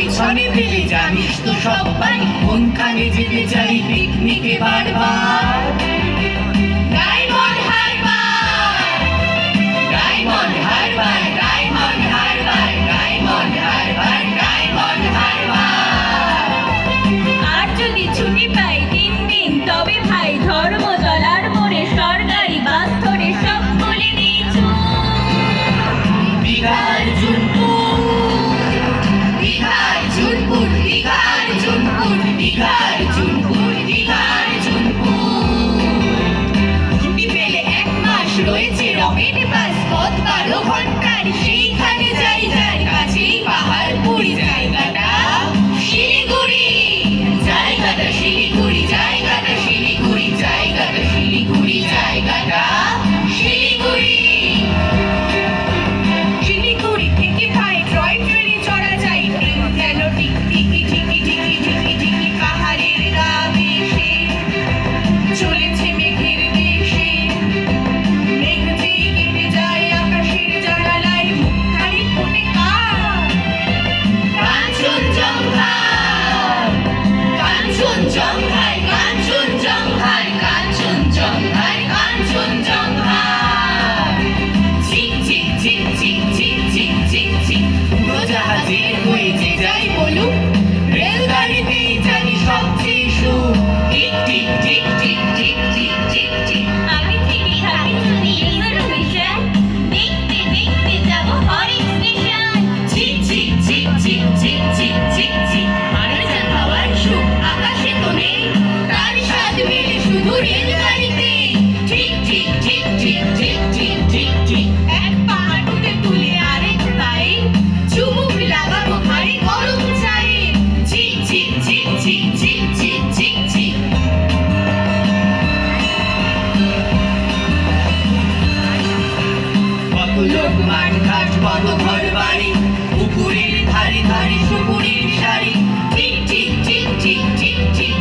পিছনে ফেলে জানিস তো সবাই কোনখানে যেতে চাই পিকনিকে বারবার। ডায়মন্ড হারবার, ডায়মন্ড হারবার, ডায়মন্ড হারবার, ডায়মন্ড হারবার, ডায়মন্ড হারবার। আর যদি ছুটি পাই 3 দিন তবে ভাই ধর্মতলার মোড়ে সরকারি বাস ধরে সব বলে দিয়েছো। দীঘার জুনপুর, দীঘার জুনপুর, দীঘার জুনপুর, দীঘার জুনপুর, দীঘার জুনপুর। ছুটি পেলে 1 মাস রয়েছে রকেট বাস, পথ 12 ঘন্টার, সেইখানে যাই যার কাছেই পাহাড়পুরি। জায়গাটা শিলিগুড়ি, জায়গাটা শিলিগুড়ি, জায়গাটা শিলিগুড়ি, জায়গাটা শিলিগুড়ি, জায়গাটা শিলিগুড়ি। শিলিগুড়ি থেকে ভাই টয় ট্রেনে চড়া যায়, ট্রেন যেন টিকটিকি টিকি টিকি টিকি টিকি পাহাড়ের গা ভেসে চলেছে মেঘের দেশে। মেঘ যেই কেটে যায় আকাশের জানালায়, মুখখানি ফোটে কার? কাঞ্চনজঙ্ঘা, কাঞ্চনজঙ্ঘায়, কাঞ্চনজঙ্ঘায়, কাঞ্চনজঙ্ঘায়, কাঞ্চনজঙ্ঘায়। ঝিক ঝিক ঝিক ঝিক ঝিক ঝিক ঝিক ঝিক উড়োজাহাজের হয়ে যে যাই বলুক, রেলগাড়িতেই জানি সবচেয়ে সুখ। Tick tick tick tick tick tick tick tick. আগে থেকে থাকি যদি রিজার্ভেশন, দেখতে দেখতে যাব হরেক স্টেশন। ঝিক ঝিক ঝিক ঝিক ঝিক ঝিক ঝিক ঝিক। আরেকটা খাওয়ার সুখ আকাশে তো নেই, তার স্বাদ মেলে শুধু রেলগাড়িতে। ঠিক ঠিক ঠিক ঠিক ঠিক ঠিক ঠিক ঠিক। এক পা হাঁটুতে তুলে আরেক পায়ে চুমুক লাগাবো ভারী গরম চায়ে। ঝিক ঝিক ঝিক ঝিক ঝিক ঝিক ঝিক ঝিক। কত লোক মাঠ ঘাট, কত ঘর বাড়ি, পুকুরের ধারে ধারে সবুরের শাড়ি। ঠিক ঠিক ঠিক ঠিক ঠিক ঠিক।